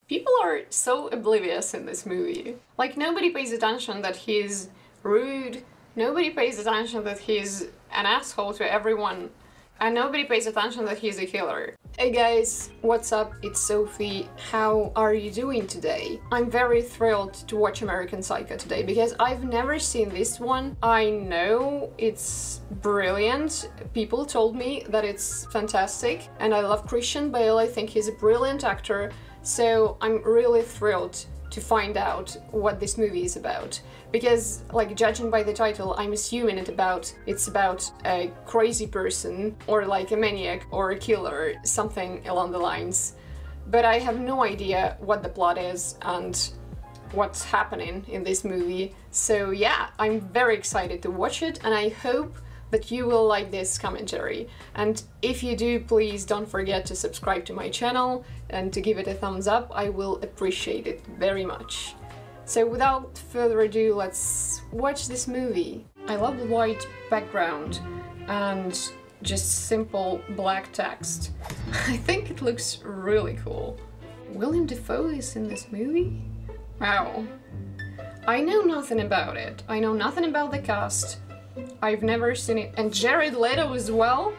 People are so oblivious in this movie. Like, nobody pays attention that he's rude, nobody pays attention that he's an asshole to everyone, and nobody pays attention that he's a killer. Hey guys, what's up? It's Sophie. How are you doing today? I'm very thrilled to watch American Psycho today because I've never seen this one. I know it's brilliant. People told me that it's fantastic, and I love Christian Bale. I think he's a brilliant actor, so I'm really thrilled to find out what this movie is about. Because, like, judging by the title, I'm assuming it's about a crazy person, or like a maniac or a killer, something along the lines. But I have no idea what the plot is and what's happening in this movie. So yeah, I'm very excited to watch it, and I hope that you will like this commentary. And if you do, please don't forget to subscribe to my channel and to give it a thumbs up. I will appreciate it very much. So without further ado, let's watch this movie. I love the white background and just simple black text. I think it looks really cool. William Dafoe is in this movie? Wow. I know nothing about it. I know nothing about the cast. I've never seen it. And Jared Leto as well?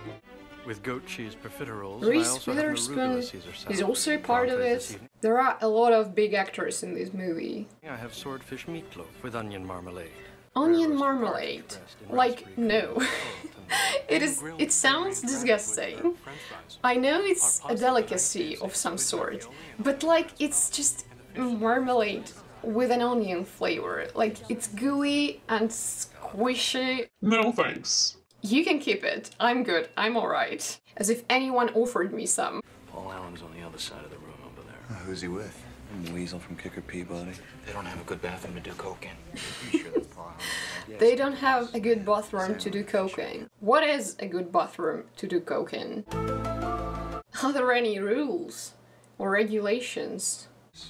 With goat cheese profiteroles, Reese Witherspoon is also part of it. There are a lot of big actors in this movie. I have swordfish meatloaf with onion marmalade. Onion marmalade? Like, no. It sounds disgusting. I know it's a delicacy of some sort, but like, it's just marmalade with an onion flavor. Like, it's gooey and squishy. No thanks. You can keep it. I'm good. I'm alright. As if anyone offered me some. Paul Allen's on the other side of the room over there. Who's he with? Weasel from Kicker Peabody. They don't have a good bathroom to do coke in. Sure that's Paul Allen? They don't have a good bathroom to do coke in. What is a good bathroom to do coke in? Are there any rules or regulations?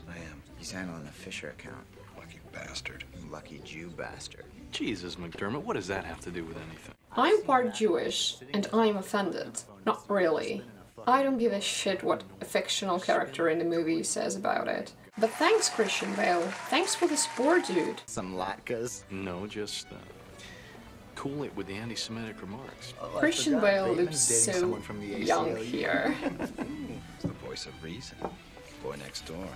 I am. He's handling the Fisher account. Lucky bastard. Lucky Jew bastard. Jesus, McDermott, what does that have to do with anything? I'm part Jewish, and I'm offended. Not really. I don't give a shit what a fictional character in the movie says about it. But thanks, Christian Bale. Thanks for the support, dude. Some latkes? No, just cool it with the anti-Semitic remarks. Christian Bale looks so young here. It's the voice of reason. Boy next door.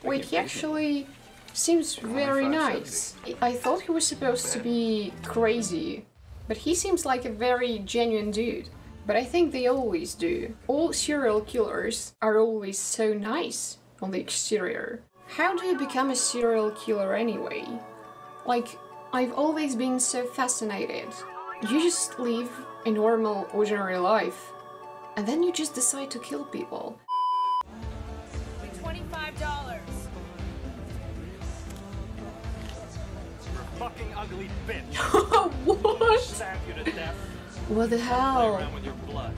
Wait, he actually seems very nice. I thought he was supposed to be crazy, but he seems like a very genuine dude. But I think they always do. All serial killers are always so nice on the exterior. How do you become a serial killer anyway? Like, I've always been so fascinated. You just live a normal, ordinary life, and then you just decide to kill people. $25. Fucking ugly bitch. What? Stab you to death. What the Play hell? around with your blood.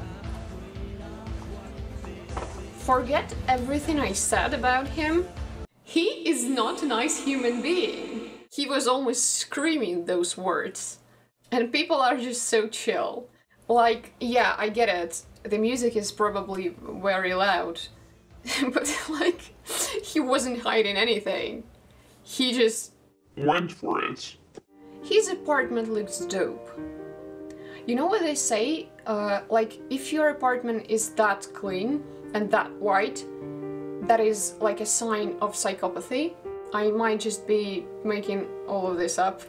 Forget everything I said about him. He is not a nice human being. He was almost screaming those words. And people are just so chill. Like, yeah, I get it. The music is probably very loud. But, like, he wasn't hiding anything. He just Went for it. His apartment looks dope. You know what they say? Like, if your apartment is that clean and that white, that is like a sign of psychopathy. I might just be making all of this up,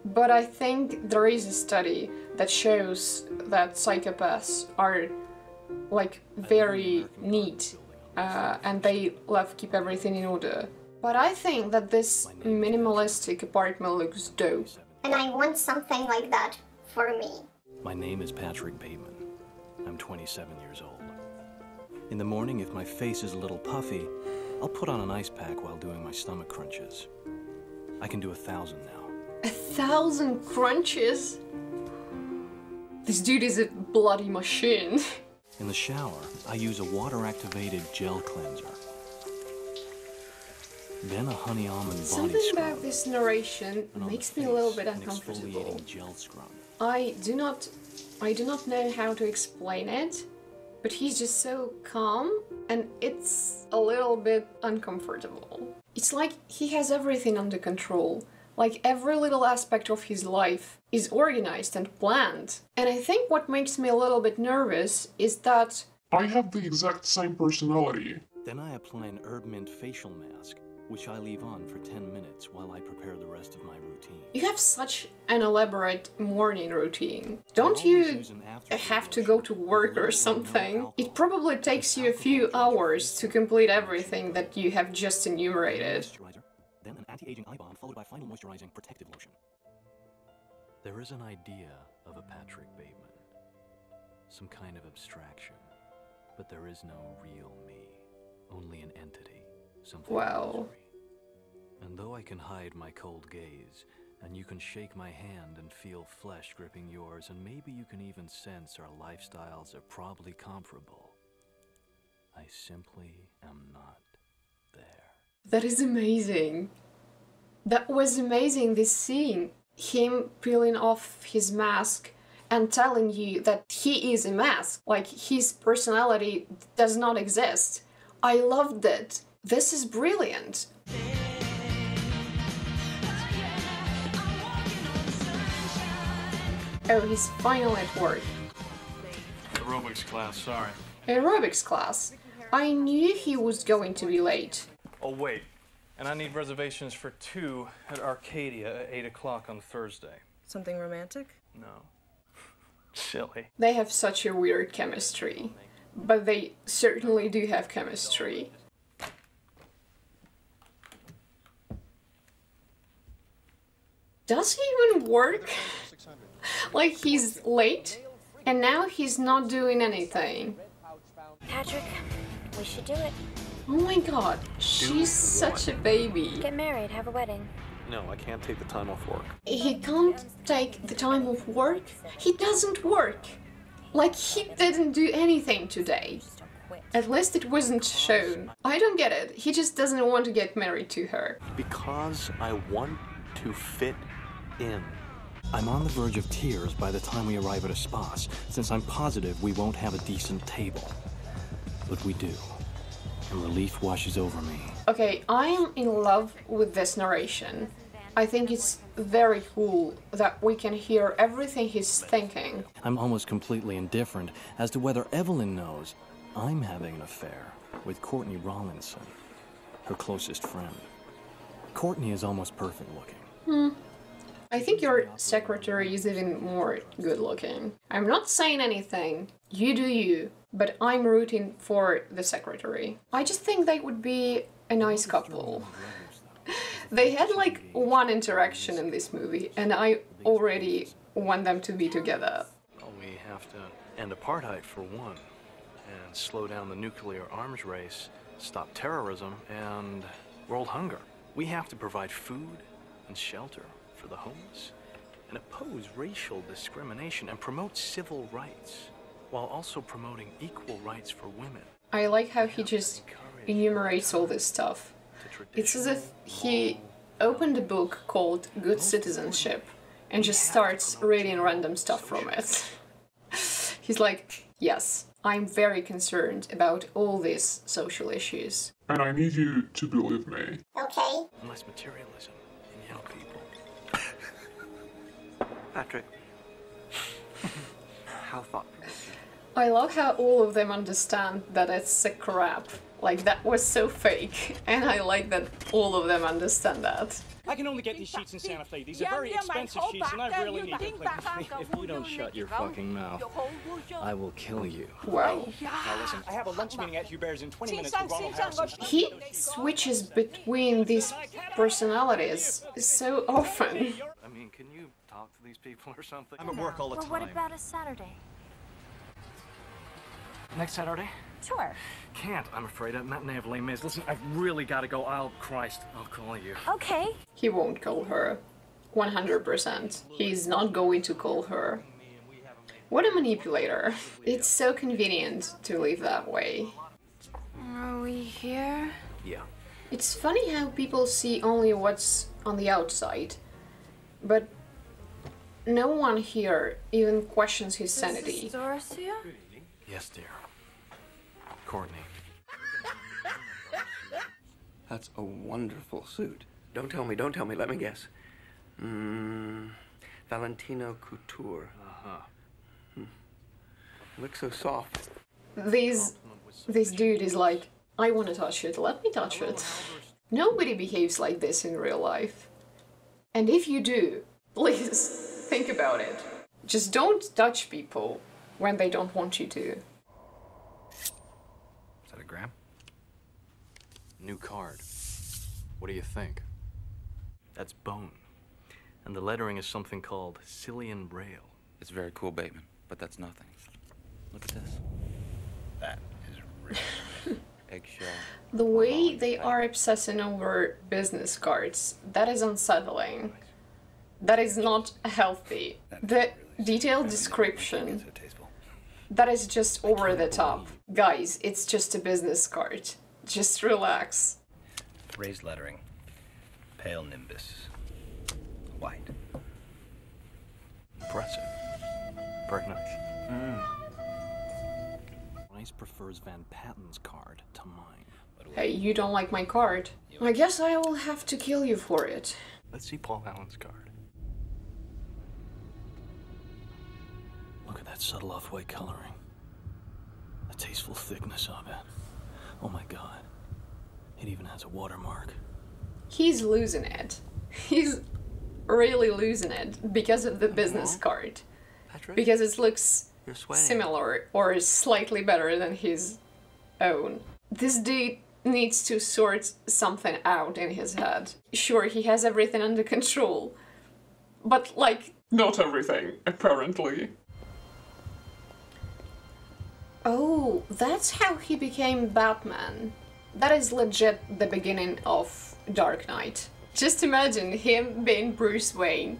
but I think there is a study that shows that psychopaths are like very neat and they love keep everything in order. But I think that this minimalistic apartment looks dope. And I want something like that for me. My name is Patrick Bateman. I'm 27 years old. In the morning, if my face is a little puffy, I'll put on an ice pack while doing my stomach crunches. I can do 1,000 now. 1,000 crunches? This dude is a bloody machine. In the shower, I use a water-activated gel cleanser. Then a honey almond body Something scrub. about this narration And on makes the me a little face, bit an uncomfortable. exfoliating gel scrub. I do not know how to explain it, but he's just so calm, and it's a little bit uncomfortable. It's like he has everything under control. Like every little aspect of his life is organized and planned. And I think what makes me a little bit nervous is that I have the exact same personality. Then I apply an herb mint facial mask, which I leave on for 10 minutes while I prepare the rest of my routine. you have such an elaborate morning routine. Don't you have to go to work or something? It probably takes you a few hours to complete everything that you have just enumerated. Moisturizer, then an anti-aging eye balm followed by final moisturizing protective lotion. There is an idea of a Patrick Bateman, some kind of abstraction, but there is no real me, only an entity, something Wow. illusory. And though I can hide my cold gaze, and you can shake my hand and feel flesh gripping yours, and maybe you can even sense our lifestyles are probably comparable, I simply am not there. That is amazing. That was amazing, this scene. Him peeling off his mask and telling you that he is a mask. Like, his personality does not exist. I loved it. This is brilliant. Oh, he's finally at work. Aerobics class, sorry. Aerobics class. I knew he was going to be late. Oh, wait. And I need reservations for 2 at Arcadia at 8 o'clock on Thursday. Something romantic? No. Silly. They have such a weird chemistry. But they certainly do have chemistry. Does he even work? Like, he's late, and now he's not doing anything. Patrick, we should do it. Oh my god, she's such a baby. Get married, have a wedding. No, I can't take the time off work. He can't take the time off work? He doesn't work. Like, he didn't do anything today. At least it wasn't shown. I don't get it. He just doesn't want to get married to her. Because I want to fit in. I'm on the verge of tears by the time we arrive at a spas, since I'm positive we won't have a decent table. But we do. And relief washes over me. Okay, I'm in love with this narration. I think it's very cool that we can hear everything he's thinking. I'm almost completely indifferent as to whether Evelyn knows I'm having an affair with Courtney Rawlinson, her closest friend. Courtney is almost perfect looking. I think your secretary is even more good looking. I'm not saying anything. You do you. But I'm rooting for the secretary. I just think they would be a nice couple. They had like one interaction in this movie, and I already want them to be together. Well, we have to end apartheid for one, and slow down the nuclear arms race, stop terrorism, and world hunger. We have to provide food and shelter for the homeless, and oppose racial discrimination, and promote civil rights, while also promoting equal rights for women. I like how he just enumerates all this stuff. It's as if he opened a book called Good Citizenship and just starts reading random stuff from it. He's like, yes, I'm very concerned about all these social issues. And I need you to believe me. Okay. Unless materialism in young people. Patrick. How thoughtful. I love how all of them understand that it's a crap. Like, that was so fake. And I like that all of them understand that. I can only get these sheets in Santa Fe. These are very expensive sheets, and I really need them. If you don't shut your fucking mouth, I will kill you. Wow. Now listen, I have a lunch meeting at Hubert's in 20 minutes with Ronald Harrison. He switches between these personalities so often. I mean, can you talk to these people or something? I'm at work all the Well, time. what about a Saturday? Next Saturday? Sure. Can't, I'm afraid. I'm not in Les Mis. Listen, I've really got to go. Christ, I'll call you. Okay. He won't call her. 100%. He's not going to call her. What a manipulator. It's so convenient to live that way. Are we here? Yeah. It's funny how people see only what's on the outside. But no one here even questions his sanity. Dorothea? Yes, dear. Courtney. That's a wonderful suit. Don't tell me, let me guess. Valentino Couture. Looks so soft. This dude is like, I want to touch it, let me touch it. Nobody behaves like this in real life. And if you do, please think about it. Just don't touch people when they don't want you to. Is that a gram? New card. What do you think? That's bone. And the lettering is something called Cillian Braille. It's very cool, Bateman, but that's nothing. Look at this. That is really eggshell. The way they are obsessing over business cards, that is unsettling. That is not healthy. The detailed description, that is just over the top. Guys, it's just a business card. Just relax. Raised lettering. Pale nimbus. White. Impressive. Very nice. Rice prefers Van Patten's card to mine. Hey, you don't like my card? I guess I will have to kill you for it. Let's see Paul Allen's card. Look at that subtle off-white coloring. The tasteful thickness of it. Oh my god. It even has a watermark. He's losing it. He's really losing it because of the business card. Patrick? Because it looks You're sweating. similar or slightly better than his own. This dude needs to sort something out in his head. Sure, he has everything under control, but like... Not everything, apparently. Oh, that's how he became Batman. That is legit the beginning of Dark Knight. Just imagine him being Bruce Wayne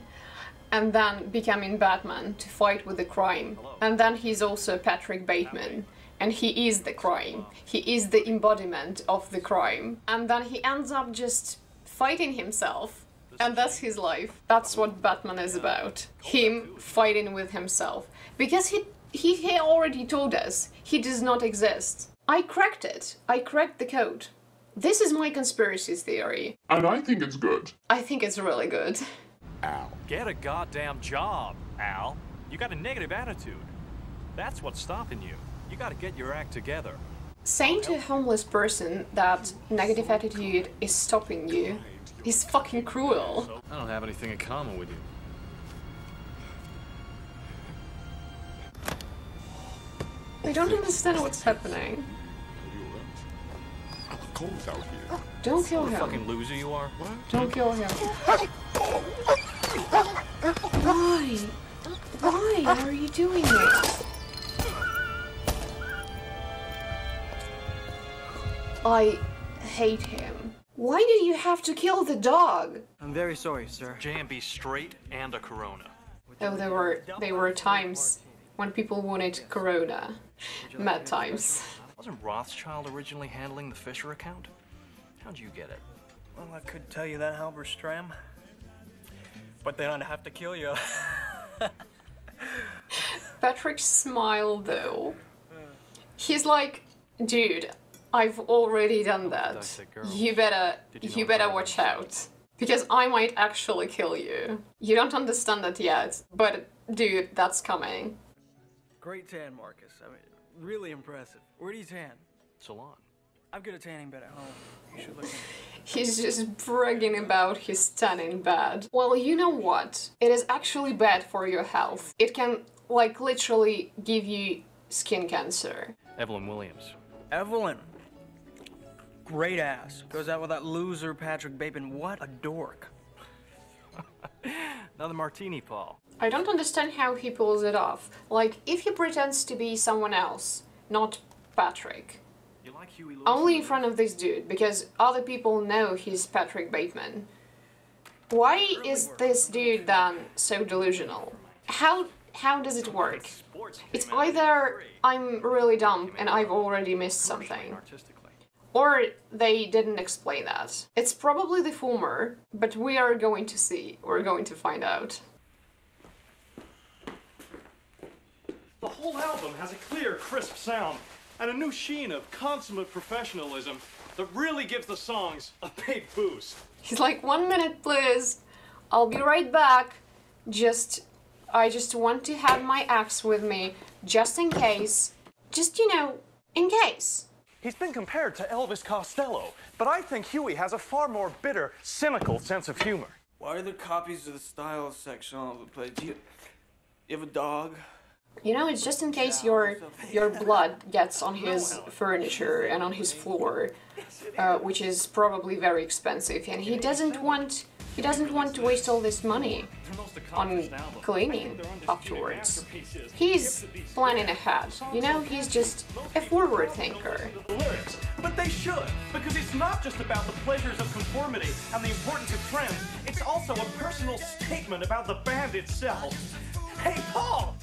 and then becoming Batman to fight with the crime. And then he's also Patrick Bateman. And he is the crime. He is the embodiment of the crime. And then he ends up just fighting himself. And that's his life. That's what Batman is about. Him fighting with himself. Because he already told us he does not exist. I cracked it. I cracked the code. This is my conspiracy theory. And I think it's good. I think it's really good. Al. Get a goddamn job, Al. You got a negative attitude. That's what's stopping you. You gotta get your act together. Saying to a homeless person that negative attitude is stopping you is fucking cruel. I don't have anything in common with you. I don't understand what's happening. Don't kill What a him. fucking loser you are. Don't kill him. Why? Why are you doing this? I hate him. Why did you have to kill the dog? I'm very sorry, sir. JMB straight and a Corona. Oh, there were times when people wanted Corona. Mad times. Wasn't Rothschild originally handling the Fisher account? How'd you get it? Well, I could tell you that, Halberstram. But then I'd have to kill you. Patrick's smile, though. He's like, dude, I've already done that. You better watch out. Because I might actually kill you. You don't understand that yet, but dude, that's coming. Great tan, Marcus. I mean, really impressive. Where do you tan? Salon. I've got a tanning bed at home. You should look into it. He's just bragging about his tanning bed. Well, you know what? It is actually bad for your health. It can, like, literally give you skin cancer. Evelyn Williams. Evelyn. Great ass. Goes out with that loser Patrick Bateman. What a dork. Another martini, Paul. I don't understand how he pulls it off. Like, if he pretends to be someone else, not Patrick. You like Huey Lewis? Only in front of this dude, because other people know he's Patrick Bateman. Why is this dude then so delusional? How does it work? It's either I'm really dumb and I've already missed something, or they didn't explain that. It's probably the former, but we are going to see. We're going to find out. The whole album has a clear, crisp sound. and a new sheen of consummate professionalism that really gives the songs a big boost. He's like, 1 minute please, I'll be right back. I just want to have my axe with me, just in case. Just, in case. He's been compared to Elvis Costello, but I think Huey has a far more bitter, cynical sense of humor. Why are there copies of the styles section all over the place? Do you have a dog? It's just in case your blood gets on his furniture and on his floor, which is probably very expensive, and he doesn't want to waste all this money on cleaning afterwards. He's planning ahead, he's just a forward thinker. But they should, because it's not just about the pleasures of conformity and the importance of trends, it's also a personal statement about the band itself. Hey, Paul!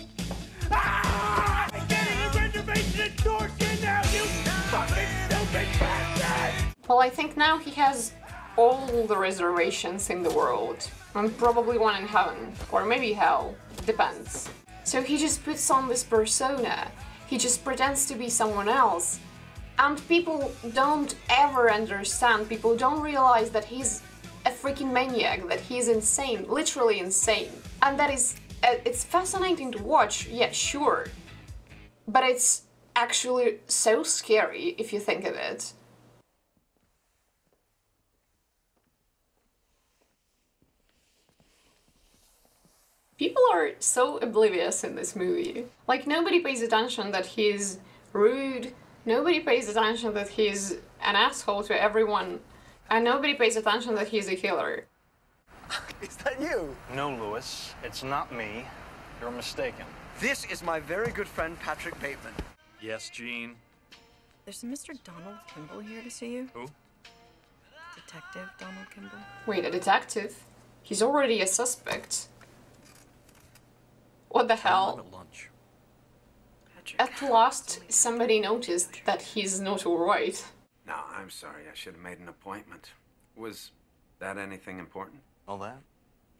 Ah! I'm getting a reservation at Dorset now, you fucking stupid bastard! Well, I think now he has all the reservations in the world, and probably one in heaven, or maybe hell, depends. So he just puts on this persona, he just pretends to be someone else, and people don't ever understand, people don't realize that he's a freaking maniac, that he's insane, literally insane. And that is, it's fascinating to watch, yeah, sure, but it's actually so scary if you think of it. People are so oblivious in this movie. Like, nobody pays attention that he's rude, nobody pays attention that he's an asshole to everyone, and nobody pays attention that he's a killer. Is that you? No, Lewis, it's not me. You're mistaken. This is my very good friend, Patrick Bateman. Yes, Gene. There's a Mr. Donald Kimball here to see you. Who? Detective Donald Kimball. Wait, a detective? He's already a suspect. What the hell? I'm at lunch. At last, somebody noticed that he's not alright. No, I'm sorry. I should have made an appointment. Was that anything important? All that?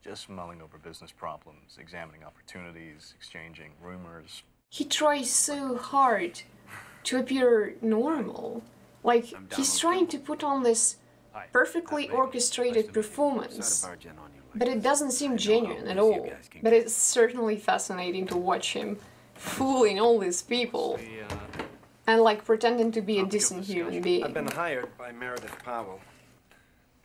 Just mulling over business problems, examining opportunities, exchanging rumors. He tries so hard to appear normal. Like, he's trying to put on this perfectly orchestrated performance, but it doesn't seem genuine at all. But it's certainly fascinating to watch him fooling all these people and like pretending to be a decent human being. I've been hired by Meredith Powell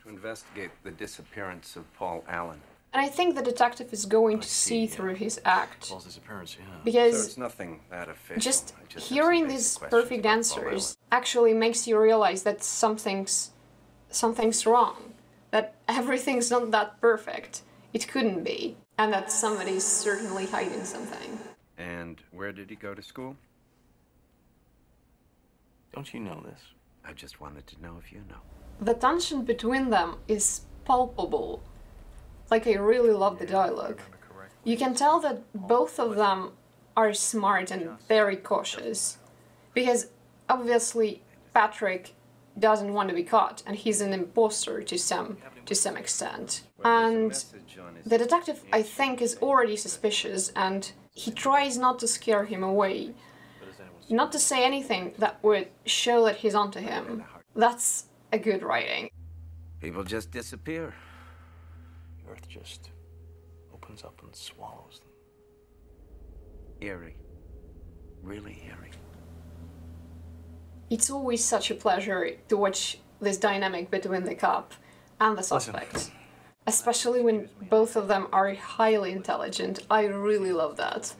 to investigate the disappearance of Paul Allen. And I think the detective is going to see through his act. Paul's disappearance, yeah. Because So it's nothing that official. just I have hearing some basic these questions perfect about Paul answers actually makes you realize that something's wrong. That everything's not that perfect. It couldn't be. And that somebody's certainly hiding something. Allen. And where did he go to school? Don't you know this? I just wanted to know if you know. The tension between them is palpable. Like, I really love the dialogue. You can tell that both of them are smart and very cautious. Because obviously Patrick doesn't want to be caught, and he's an imposter to some extent. And the detective, I think, is already suspicious, and he tries not to scare him away. Not to say anything that would show that he's onto him. That's a good writing. People just disappear. The earth just opens up and swallows them. Eerie. Really eerie. It's always such a pleasure to watch this dynamic between the cop and the suspect. Especially when both of them are highly intelligent. I really love that.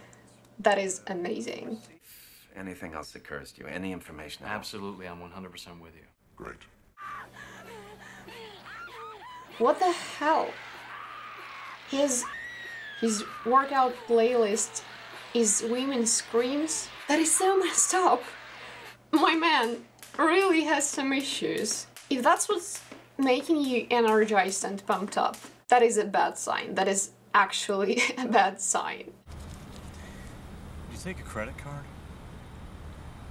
That is amazing. If anything else occurs to you, any information? Absolutely, I'm 100% with you. Great. What the hell? His workout playlist is women's screams? That is so messed up. My man really has some issues. If that's what's making you energized and pumped up, that is a bad sign. That is actually a bad sign. Did you take a credit card?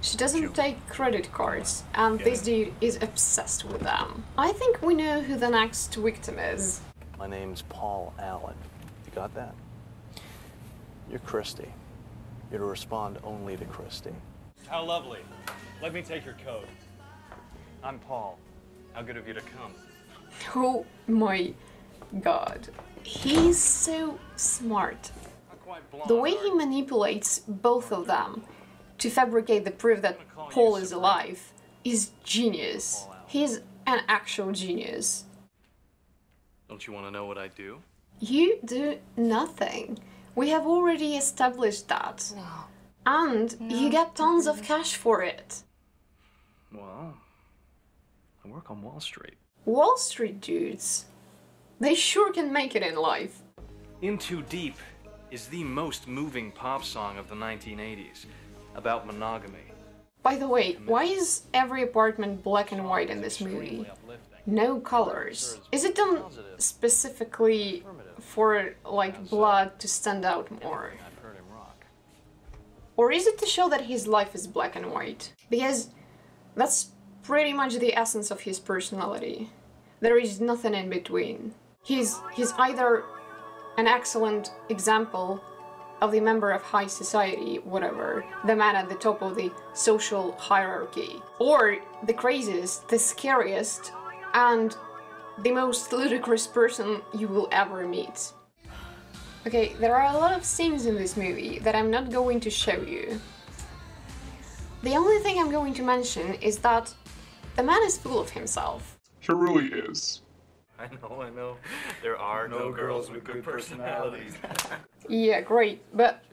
She doesn't take credit cards, and this dude is obsessed with them. I think we know who the next victim is. My name's Paul Allen. You got that? You're Christy. You're to respond only to Christy. How lovely. Let me take your coat. I'm Paul. How good of you to come. Oh my god. He's so smart. The way he manipulates both of them to fabricate the proof that Paul is alive is genius. He's an actual genius. Don't you want to know what I do? You do nothing. We have already established that. No. And you get tons of cash for it. Well, I work on Wall Street. Wall Street dudes, they sure can make it in life. In Too Deep is the most moving pop song of the 1980s, about monogamy. By the way, why is every apartment black and white in this movie? No colors. Is it done specifically for, like, blood to stand out more? Or is it to show that his life is black and white? Because that's pretty much the essence of his personality. There is nothing in between. He's either an excellent example of the member of high society, whatever, the man at the top of the social hierarchy, or the craziest, the scariest, and the most ludicrous person you will ever meet. Okay, there are a lot of scenes in this movie that I'm not going to show you. The only thing I'm going to mention is that the man is full of himself. He really is. I know. There are no girls with good personalities. Yeah, great, but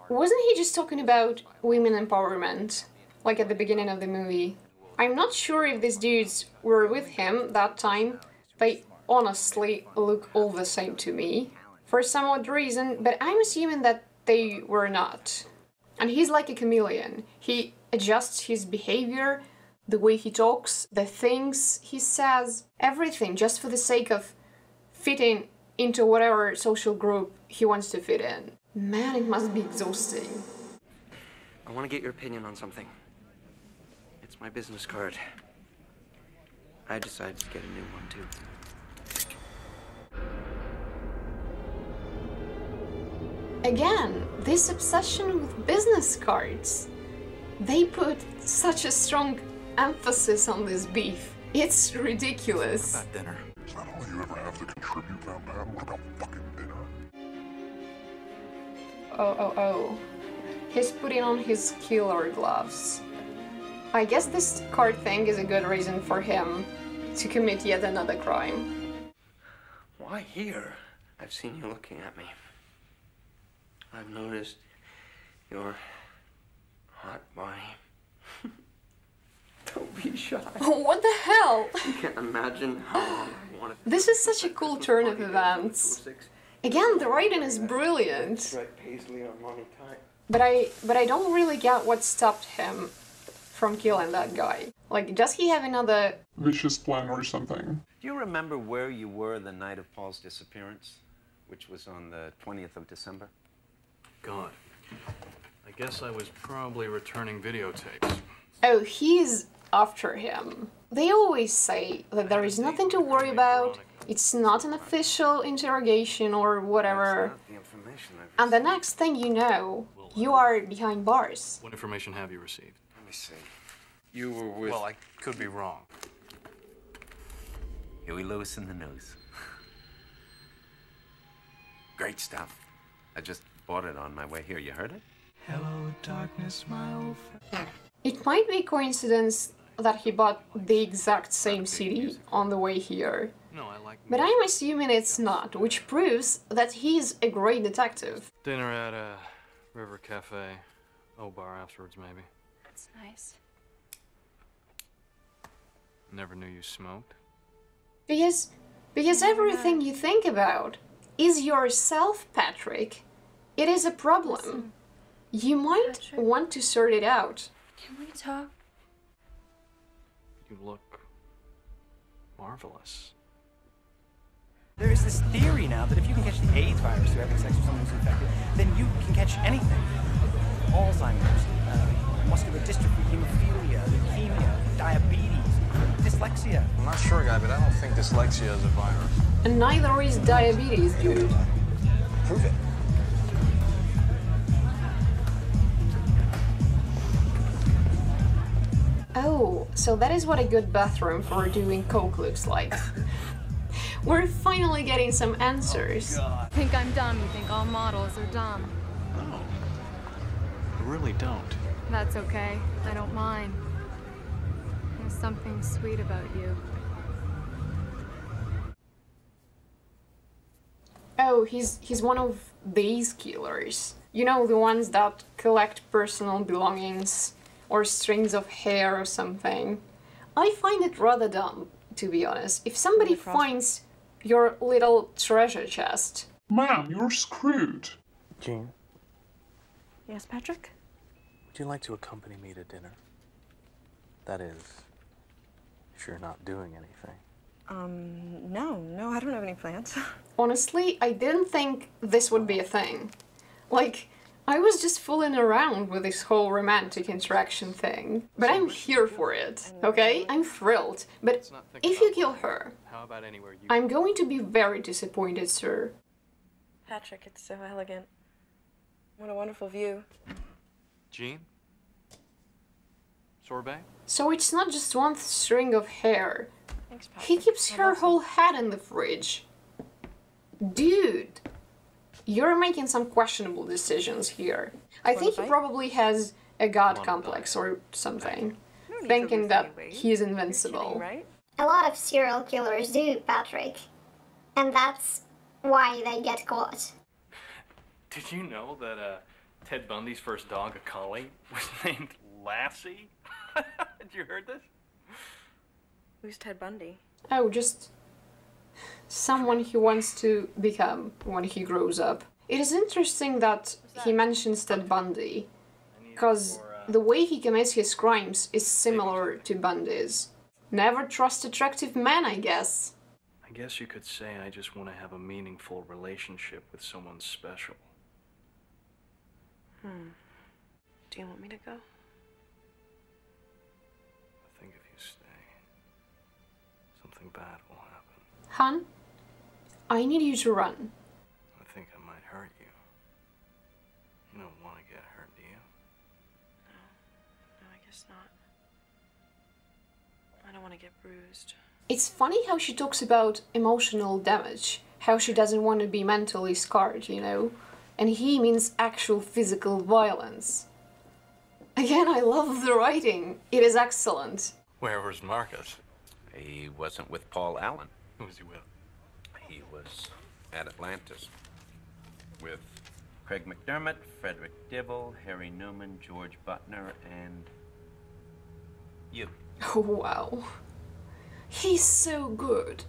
wasn't he just talking about women empowerment, like at the beginning of the movie? I'm not sure if these dudes were with him that time. They honestly look all the same to me, for some odd reason, but I'm assuming that they were not. And he's like a chameleon. He adjusts his behavior, the way he talks, the things he says, everything just for the sake of fitting into whatever social group he wants to fit in. Man, it must be exhausting. I want to get your opinion on something. It's my business card. I decided to get a new one, too. Again, this obsession with business cards. They put such a strong emphasis on this beef. It's ridiculous. What about dinner? Is that all you ever have to contribute now, man? What about fucking dinner? Oh. He's putting on his killer gloves. I guess this card thing is a good reason for him to commit yet another crime. Why here? I've seen you looking at me. I've noticed your hot body. Don't be shy. What the hell? You can't imagine how long I wanted. This is such a cool turn of events. Again, the writing is brilliant. But I don't really get what stopped him from killing that guy. Like, does he have another vicious plan or something? Do you remember where you were the night of Paul's disappearance, which was on the 20th of December? God. I guess I was probably returning videotapes. Oh, he's after him. They always say that there is nothing to worry about, it's not an official interrogation or whatever. And the next thing you know, you are behind bars. What information have you received? Let me see. You were with... Well, I could be wrong. Huey Lewis in the news. Great stuff. I just bought it on my way here. You heard it? Hello, darkness, my old friend. It might be coincidence that he bought the exact same CD on the way here. No, I like but I'm assuming it's not, which proves that he's a great detective. Dinner at a River Cafe. Bar afterwards, maybe. That's nice. Never knew you smoked. Because everything you think about is yourself, Patrick. It is a problem. You might want to sort it out. Can we talk? You look marvelous. There is this theory now that if you can catch the AIDS virus through having sex with someone who's infected, then you can catch anything. Alzheimer's, muscular dystrophy, hemophilia, leukemia, diabetes, dyslexia. I'm not sure, guy, but I don't think dyslexia is a virus. And neither is diabetes, dude. Prove it. Oh, so that is what a good bathroom for doing coke looks like. We're finally getting some answers. You think I'm dumb, you think all models are dumb. No, I really don't. That's okay, I don't mind. There's something sweet about you. Oh, he's one of these killers. You know, the ones that collect personal belongings or strings of hair or something. I find it rather dumb, to be honest. If somebody finds your little treasure chest... Ma'am, you're screwed. Jean, Yes, Patrick? would you like to accompany me to dinner? That is, if you're not doing anything. No, I don't have any plans. Honestly, I didn't think this would be a thing. Like, I was just fooling around with this whole romantic interaction thing. But I'm here for it, okay? I'm thrilled. But if you kill her, How about anywhere you... I'm going to be very disappointed, sir. Patrick, it's so elegant. What a wonderful view. Jean? Sorbet? So it's not just one string of hair. Thanks, Patrick. He keeps her whole head in the fridge. Dude, you're making some questionable decisions here. I think he probably has a god complex or something, thinking that he's invincible. A lot of serial killers do, Patrick. And that's why they get caught. Did you know that Ted Bundy's first dog, a collie, was named Lassie? Had you heard this? Who's Ted Bundy? Oh, just someone he wants to become when he grows up. It is interesting that he mentions Ted Bundy, because the way he commits his crimes is similar to Bundy's. Never trust attractive men, I guess. I guess you could say I just want to have a meaningful relationship with someone special. Do you want me to go? I think if you stay, something bad will happen. Hun, I need you to run. I think I might hurt you. You don't want to get hurt, do you? No, I guess not. I don't want to get bruised. It's funny how she talks about emotional damage, how she doesn't want to be mentally scarred, you know? And he means actual physical violence. Again, I love the writing. It is excellent. Where was Marcus? He wasn't with Paul Allen. Who was he with? He was at Atlantis with Craig McDermott, Frederick Dibble, Harry Newman, George Butner, and you. Oh, wow. He's so good.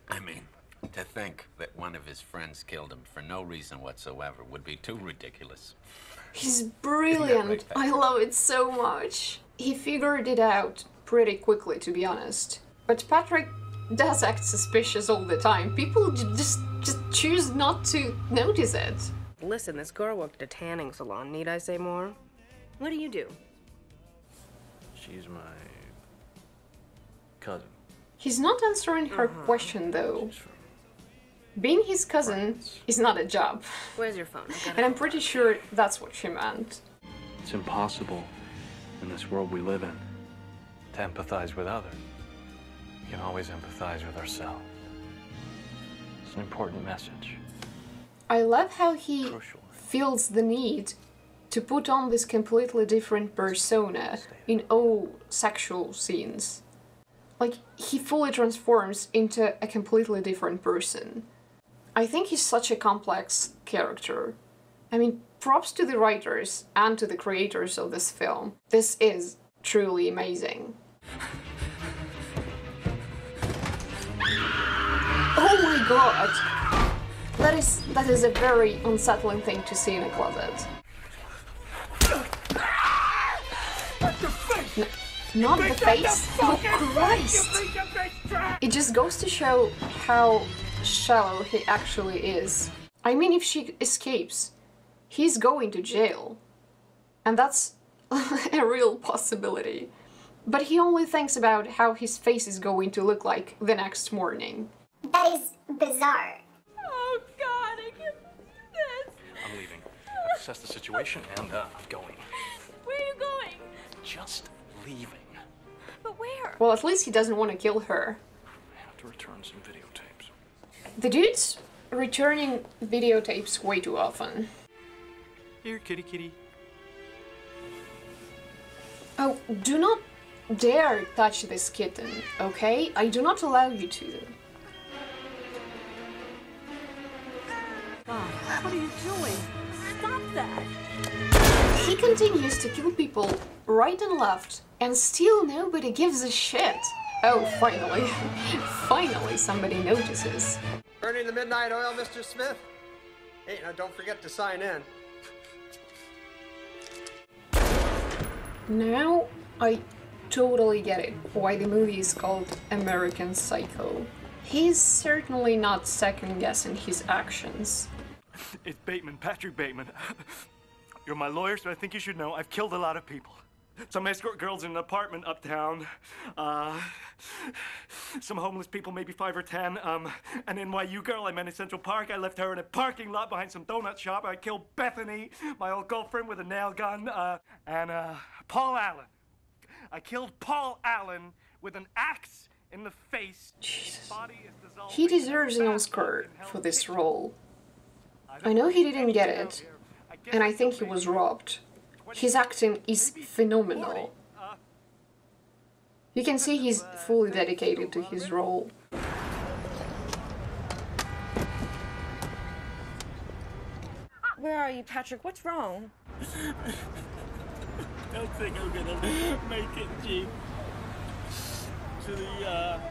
I mean, to think that one of his friends killed him for no reason whatsoever would be too ridiculous. He's brilliant. I love it so much. He figured it out pretty quickly, to be honest. But Patrick does act suspicious all the time. People just choose not to notice it. Listen, this girl worked at a tanning salon. Need I say more? What do you do? She's my cousin. He's not answering her question, though. Being his cousin is not a job. Where's your phone? And I'm pretty sure that's what she meant. It's impossible in this world we live in to empathize with others. We can always empathize with ourselves. It's an important message. I love how he feels the need to put on this completely different persona in all sexual scenes. Like, he fully transforms into a completely different person. I think he's such a complex character. I mean, props to the writers and to the creators of this film. This is truly amazing. Oh my god! That is a very unsettling thing to see in a closet. Not the face! Oh Christ! It just goes to show how shallow he actually is. I mean, if she escapes, he's going to jail. And that's a real possibility. But he only thinks about how his face is going to look like the next morning. That is bizarre. Oh God, I can't do this. I'm leaving. I've assessed the situation and I'm going. Where are you going? Just leaving. But where? Well, at least he doesn't want to kill her. I have to return some videotapes. The dude's returning videotapes way too often. Here, kitty kitty. Oh, do not dare touch this kitten, okay? I do not allow you to. What are you doing? Stop that! He continues to kill people right and left, and still nobody gives a shit. Oh, finally. Finally somebody notices. Burning the midnight oil, Mr. Smith? Hey, now don't forget to sign in. Now I totally get it, why the movie is called American Psycho. He's certainly not second-guessing his actions. It's Bateman, Patrick Bateman. You're my lawyer, so I think you should know I've killed a lot of people. Some escort girls in an apartment uptown. Some homeless people, maybe 5 or 10. An NYU girl I met in Central Park. I left her in a parking lot behind some donut shop. I killed Bethany, my old girlfriend, with a nail gun. And Paul Allen. I killed Paul Allen with an axe in the face. Jesus. He deserves an Oscar for this role. I know he didn't get it, and I think he was robbed. His acting is phenomenal. You can see he's fully dedicated to his role. Where are you, Patrick? What's wrong? I think I'm gonna make it, Chief. To the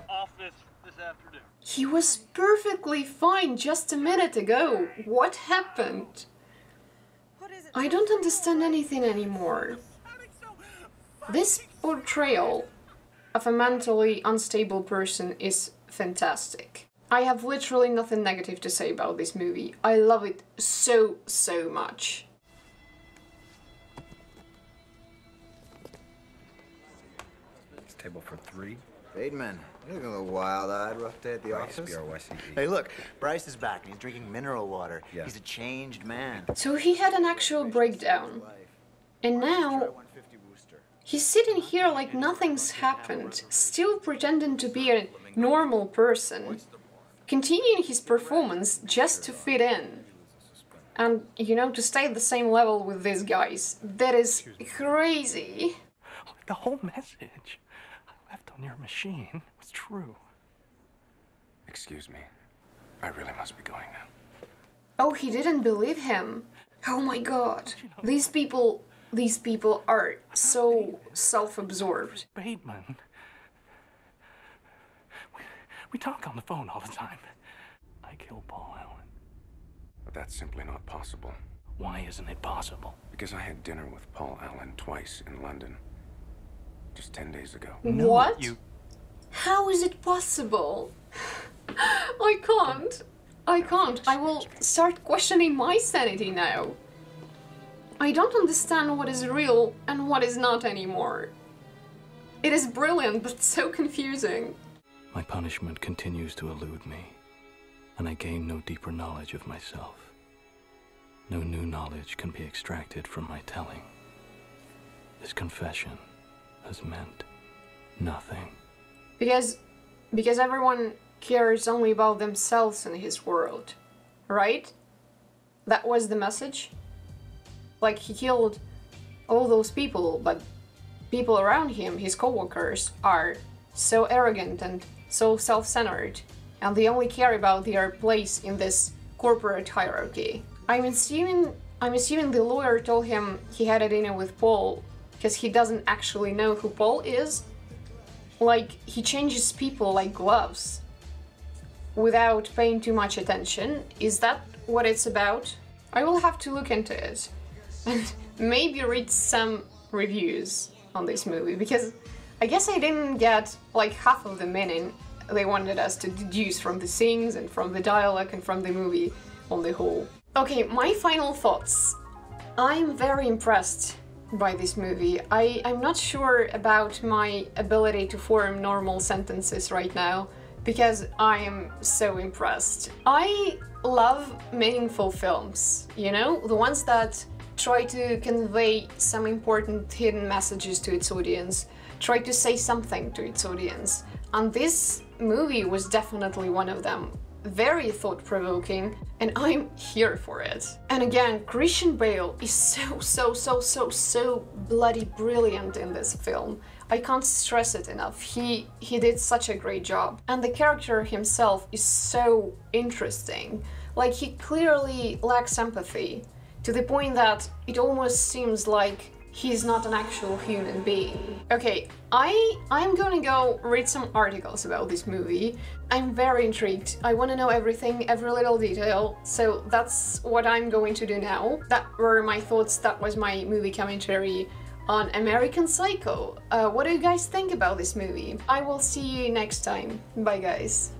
office this afternoon. He was perfectly fine just a minute ago. What happened? I don't understand anything anymore. This portrayal of a mentally unstable person is fantastic. I have literally nothing negative to say about this movie. I love it so, so much. It's table for 3. Bateman, you're looking a little wild-eyed. Rough day at the office. B-R-Y-C-E. Hey, look, Bryce is back and he's drinking mineral water. Yeah. He's a changed man. So he had an actual breakdown. And now he's sitting here like nothing's happened, still pretending to be a normal person, continuing his performance just to fit in. And, you know, to stay at the same level with these guys. That is crazy. The whole message I left on your machine was true. Excuse me. I really must be going now. Oh, he didn't believe him. Oh my god. These people are so self-absorbed. Bateman. We talk on the phone all the time. I killed Paul Allen. But that's simply not possible. Why isn't it possible? Because I had dinner with Paul Allen twice in London. Just 10 days ago. What? How is it possible? I can't. I will start questioning my sanity now. I don't understand what is real and what is not anymore. It is brilliant, but so confusing. My punishment continues to elude me, and I gain no deeper knowledge of myself. No new knowledge can be extracted from my telling. This confession has meant nothing. Because everyone cares only about themselves in his world, right? That was the message? Like, he killed all those people, but people around him, his co-workers, are so arrogant and so self-centered, and they only care about their place in this corporate hierarchy. I'm assuming the lawyer told him he had a dinner with Paul because he doesn't actually know who Paul is. Like, he changes people like gloves without paying too much attention. Is that what it's about? I will have to look into it and maybe read some reviews on this movie, because I guess I didn't get like half of the meaning they wanted us to deduce from the scenes and from the dialogue and from the movie on the whole. Okay, my final thoughts. I'm very impressed by this movie. I'm not sure about my ability to form normal sentences right now, because I am so impressed. I love meaningful films, you know? The ones that try to convey some important hidden messages to its audience, try to say something to its audience. And this movie was definitely one of them. Very thought-provoking, and I'm here for it. And again, Christian Bale is so bloody brilliant in this film. I can't stress it enough. He did such a great job. And the character himself is so interesting. Like, he clearly lacks empathy, to the point that it almost seems like he's not an actual human being. Okay, I'm gonna go read some articles about this movie. I'm very intrigued. I want to know everything, every little detail, so that's what I'm going to do now. That were my thoughts, that was my movie commentary on American Psycho. What do you guys think about this movie? I will see you next time. Bye guys.